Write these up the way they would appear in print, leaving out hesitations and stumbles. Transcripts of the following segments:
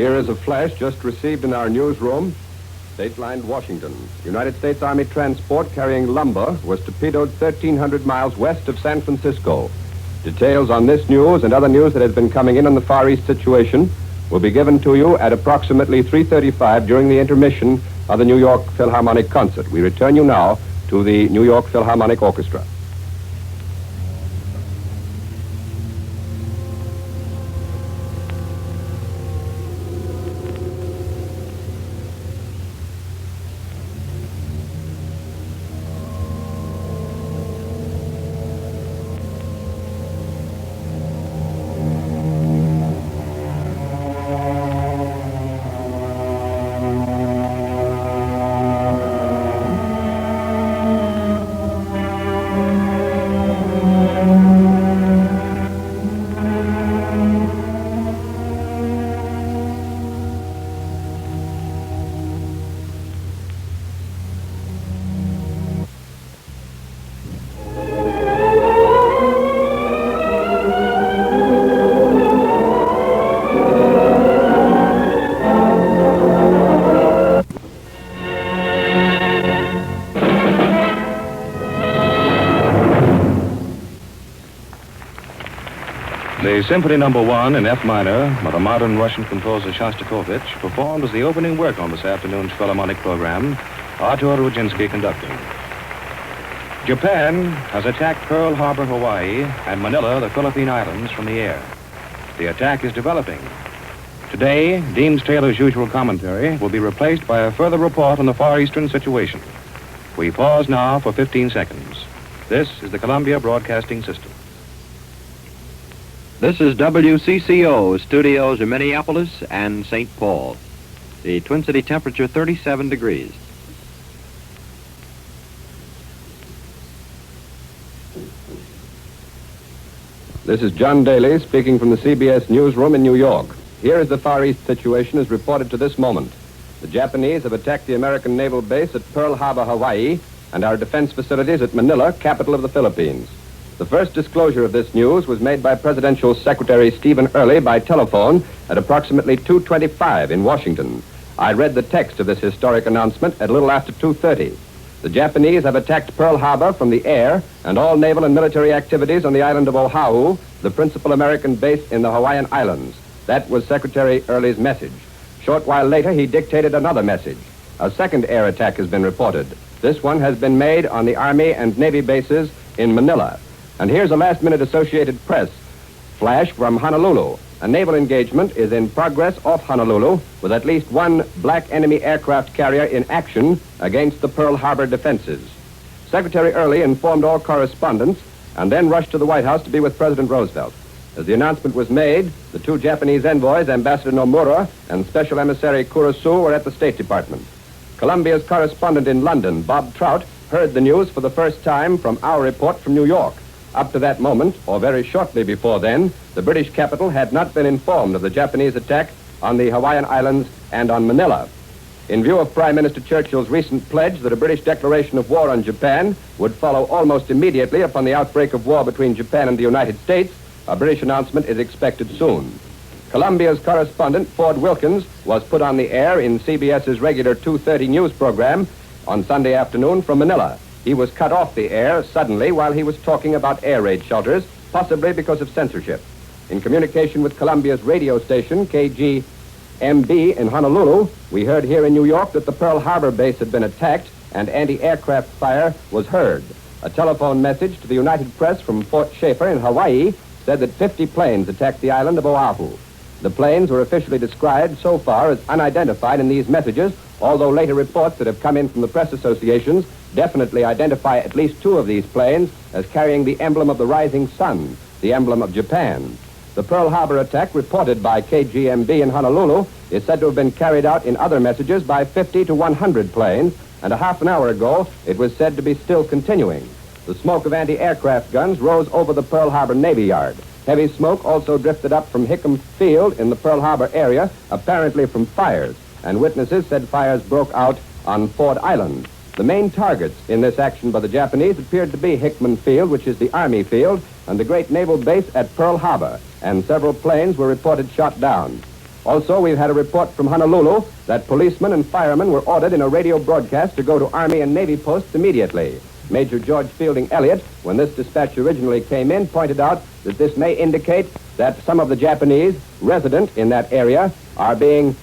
Here is a flash just received in our newsroom. Dateline Washington. United States Army transport carrying lumber was torpedoed 1,300 miles west of San Francisco. Details on this news and other news that has been coming in on the Far East situation will be given to you at approximately 3:35 during the intermission of the New York Philharmonic concert. We return you now to the New York Philharmonic Orchestra. The Symphony No. 1 in F minor by the modern Russian composer Shostakovich performed as the opening work on this afternoon's Philharmonic program, Artur Rudzinski conducting. Japan has attacked Pearl Harbor, Hawaii, and Manila, the Philippine Islands, from the air. The attack is developing. Today, Deems Taylor's usual commentary will be replaced by a further report on the Far Eastern situation. We pause now for 15 seconds. This is the Columbia Broadcasting System. This is WCCO, studios in Minneapolis and St. Paul. The Twin City temperature 37 degrees. This is John Daly speaking from the CBS newsroom in New York. Here is the Far East situation as reported to this moment. The Japanese have attacked the American naval base at Pearl Harbor, Hawaii, and our defense facilities at Manila, capital of the Philippines. The first disclosure of this news was made by Presidential Secretary Stephen Early by telephone at approximately 2:25 in Washington. I read the text of this historic announcement at a little after 2:30. The Japanese have attacked Pearl Harbor from the air, and all naval and military activities on the island of Oahu, the principal American base in the Hawaiian Islands. That was Secretary Early's message. Short while later, he dictated another message. A second air attack has been reported. This one has been made on the Army and Navy bases in Manila. And here's a last-minute Associated Press flash from Honolulu. A naval engagement is in progress off Honolulu with at least one black enemy aircraft carrier in action against the Pearl Harbor defenses. Secretary Early informed all correspondents and then rushed to the White House to be with President Roosevelt. As the announcement was made, the two Japanese envoys, Ambassador Nomura and Special Emissary Kurosu, were at the State Department. Columbia's correspondent in London, Bob Trout, heard the news for the first time from our report from New York. Up to that moment, or very shortly before then, the British capital had not been informed of the Japanese attack on the Hawaiian Islands and on Manila. In view of Prime Minister Churchill's recent pledge that a British declaration of war on Japan would follow almost immediately upon the outbreak of war between Japan and the United States, a British announcement is expected soon. Columbia's correspondent, Ford Wilkins, was put on the air in CBS's regular 2:30 news program on Sunday afternoon from Manila. He was cut off the air suddenly while he was talking about air raid shelters, possibly because of censorship. In communication with Columbia's radio station, KGMB in Honolulu, we heard here in New York that the Pearl Harbor base had been attacked and anti-aircraft fire was heard. A telephone message to the United Press from Fort Schaefer in Hawaii said that 50 planes attacked the island of Oahu. The planes were officially described so far as unidentified in these messages, although later reports that have come in from the press associations definitely identify at least two of these planes as carrying the emblem of the rising sun, the emblem of Japan. The Pearl Harbor attack, reported by KGMB in Honolulu, is said to have been carried out in other messages by 50 to 100 planes, and a half an hour ago, it was said to be still continuing. The smoke of anti-aircraft guns rose over the Pearl Harbor Navy Yard. Heavy smoke also drifted up from Hickam Field in the Pearl Harbor area, apparently from fires, and witnesses said fires broke out on Ford Island. The main targets in this action by the Japanese appeared to be Hickman Field, which is the Army field, and the great naval base at Pearl Harbor, and several planes were reported shot down. Also, we've had a report from Honolulu that policemen and firemen were ordered in a radio broadcast to go to Army and Navy posts immediately. Major George Fielding Eliot, when this dispatch originally came in, pointed out that this may indicate that some of the Japanese resident in that area are being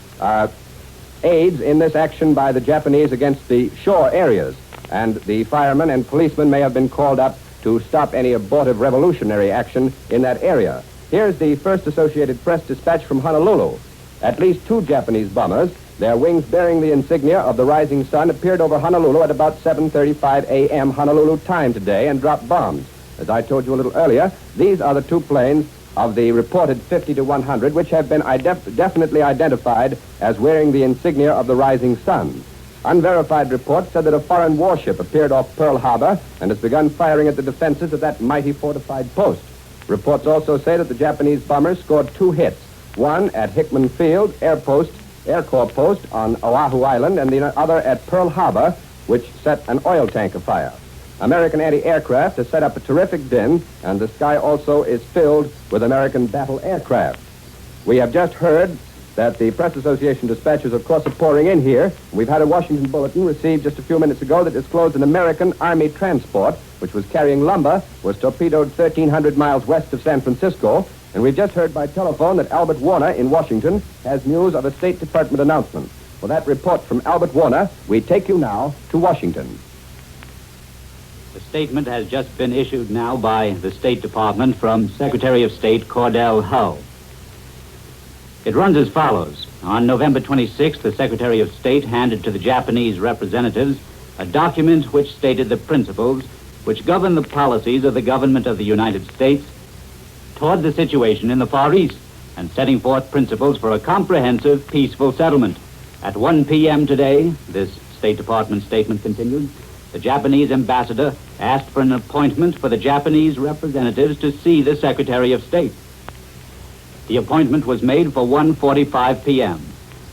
aids in this action by the Japanese against the shore areas. And the firemen and policemen may have been called up to stop any abortive revolutionary action in that area. Here's the first Associated Press dispatch from Honolulu. At least 2 Japanese bombers, their wings bearing the insignia of the rising sun, appeared over Honolulu at about 7:35 a.m. Honolulu time today and dropped bombs. As I told you a little earlier, these are the 2 planes of the reported 50 to 100, which have been definitely identified as wearing the insignia of the rising sun. Unverified reports said that a foreign warship appeared off Pearl Harbor and has begun firing at the defenses of that mighty fortified post. Reports also say that the Japanese bombers scored 2 hits, one at Hickman Field Air Corps Post on Oahu Island, and the other at Pearl Harbor, which set an oil tank afire. American anti-aircraft has set up a terrific din, and the sky also is filled with American battle aircraft. We have just heard that the Press Association dispatches, of course, are pouring in here. We've had a Washington bulletin received just a few minutes ago that disclosed an American Army transport, which was carrying lumber, was torpedoed 1,300 miles west of San Francisco. And we've just heard by telephone that Albert Warner in Washington has news of a State Department announcement. For that report from Albert Warner, we take you now to Washington. The statement has just been issued now by the State Department from Secretary of State Cordell Hull. It runs as follows. On November 26th, the Secretary of State handed to the Japanese representatives a document which stated the principles which govern the policies of the government of the United States toward the situation in the Far East, and setting forth principles for a comprehensive, peaceful settlement. At 1 p.m. today, this State Department statement continued, the Japanese ambassador asked for an appointment for the Japanese representatives to see the Secretary of State. The appointment was made for 1:45 p.m.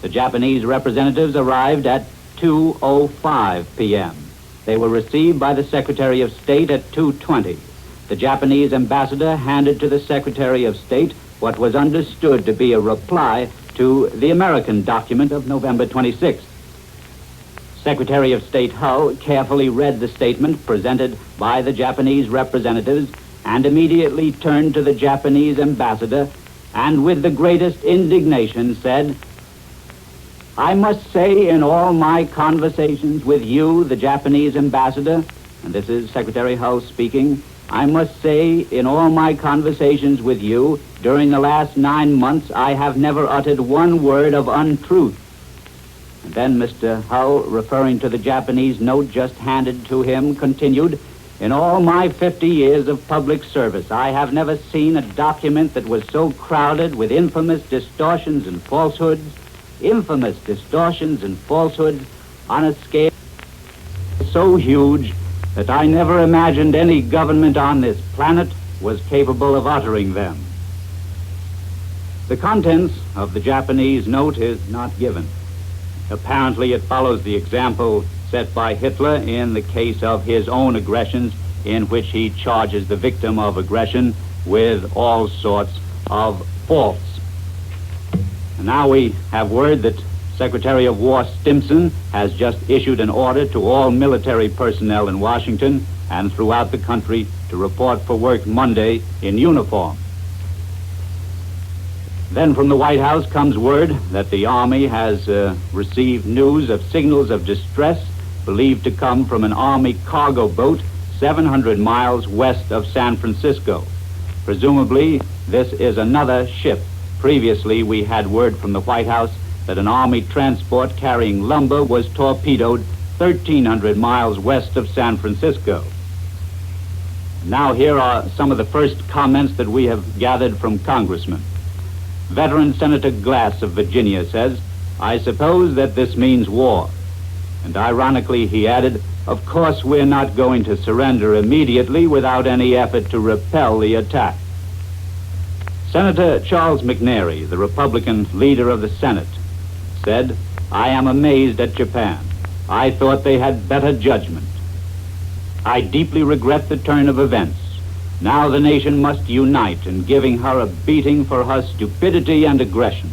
The Japanese representatives arrived at 2:05 p.m. They were received by the Secretary of State at 2:20. The Japanese ambassador handed to the Secretary of State what was understood to be a reply to the American document of November 26th. Secretary of State Hull carefully read the statement presented by the Japanese representatives and immediately turned to the Japanese ambassador and with the greatest indignation said, "I must say in all my conversations with you, the Japanese ambassador," and this is Secretary Hull speaking, "I must say in all my conversations with you during the last 9 months, I have never uttered one word of untruth." And then Mr. Hull, referring to the Japanese note just handed to him, continued, "In all my 50 years of public service, I have never seen a document that was so crowded with infamous distortions and falsehoods on a scale so huge that I never imagined any government on this planet was capable of uttering them." The contents of the Japanese note is not given. Apparently it follows the example set by Hitler in the case of his own aggressions, in which he charges the victim of aggression with all sorts of faults. And now we have word that Secretary of War Stimson has just issued an order to all military personnel in Washington and throughout the country to report for work Monday in uniform. Then from the White House comes word that the Army has received news of signals of distress believed to come from an Army cargo boat 700 miles west of San Francisco. Presumably, this is another ship. Previously, we had word from the White House that an Army transport carrying lumber was torpedoed 1,300 miles west of San Francisco. Now here are some of the first comments that we have gathered from congressmen. Veteran Senator Glass of Virginia says, "I suppose that this means war." And ironically, he added, "Of course, we're not going to surrender immediately without any effort to repel the attack." Senator Charles McNary, the Republican leader of the Senate, said, "I am amazed at Japan. I thought they had better judgment. I deeply regret the turn of events. Now the nation must unite in giving her a beating for her stupidity and aggression.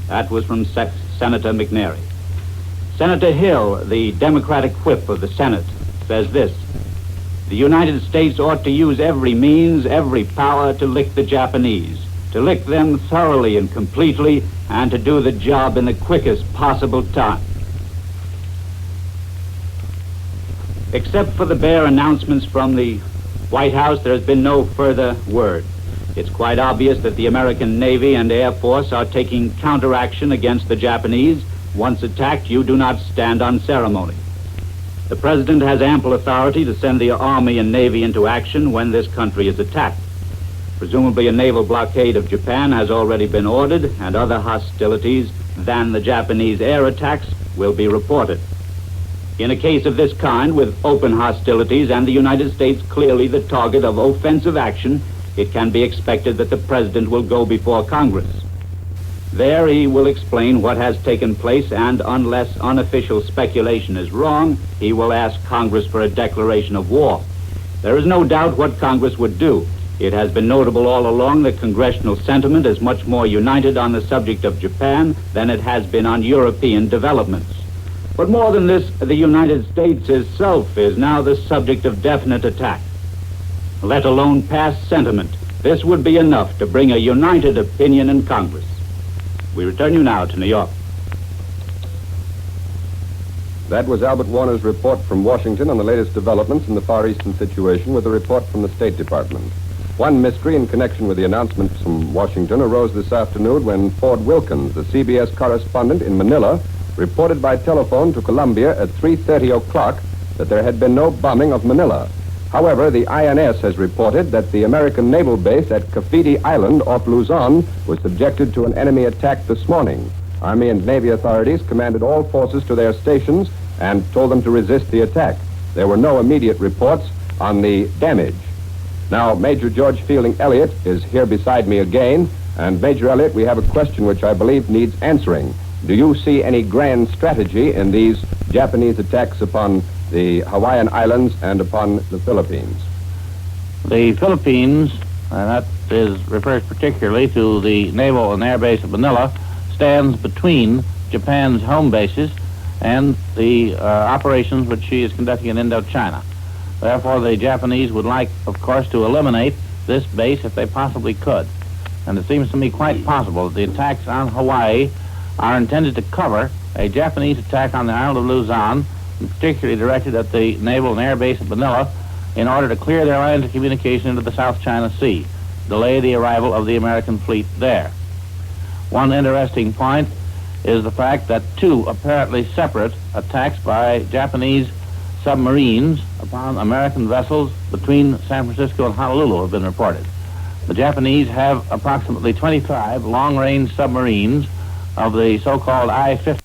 That was from Senator McNary. Senator Hill, the Democratic whip of the Senate, says this: the United States ought to use every means, every power to lick the Japanese, to lick them thoroughly and completely, and to do the job in the quickest possible time. Except for the bare announcements from the White House, there has been no further word. It's quite obvious that the American Navy and Air Force are taking counteraction against the Japanese. Once attacked, you do not stand on ceremony. The President has ample authority to send the Army and Navy into action when this country is attacked. Presumably a naval blockade of Japan has already been ordered, and other hostilities than the Japanese air attacks will be reported. In a case of this kind, with open hostilities and the United States clearly the target of offensive action, it can be expected that the President will go before Congress. There he will explain what has taken place, and unless unofficial speculation is wrong, he will ask Congress for a declaration of war. There is no doubt what Congress would do. It has been notable all along that congressional sentiment is much more united on the subject of Japan than it has been on European developments. But more than this, the United States itself is now the subject of definite attack. Let alone past sentiment, this would be enough to bring a united opinion in Congress. We return you now to New York. That was Albert Warner's report from Washington on the latest developments in the Far Eastern situation with a report from the State Department. One mystery in connection with the announcements from Washington arose this afternoon when Ford Wilkins, the CBS correspondent in Manila, reported by telephone to Columbia at 3:30 o'clock that there had been no bombing of Manila. However, the INS has reported that the American naval base at Cafidi Island off Luzon was subjected to an enemy attack this morning. Army and Navy authorities commanded all forces to their stations and told them to resist the attack. There were no immediate reports on the damage. Now, Major George Fielding Eliot is here beside me again, and Major Eliot, we have a question which I believe needs answering. Do you see any grand strategy in these Japanese attacks upon the Hawaiian Islands and upon the Philippines? The Philippines, and that refers particularly to the naval and air base of Manila, stands between Japan's home bases and the operations which she is conducting in Indochina. Therefore, the Japanese would like, of course, to eliminate this base if they possibly could. And it seems to me quite possible that the attacks on Hawaii are intended to cover a Japanese attack on the island of Luzon, particularly directed at the naval and air base of Manila, in order to clear their lines of communication into the South China Sea, delay the arrival of the American fleet there. One interesting point is the fact that two apparently separate attacks by Japanese submarines upon American vessels between San Francisco and Honolulu have been reported. The Japanese have approximately 25 long-range submarines of the so-called I-50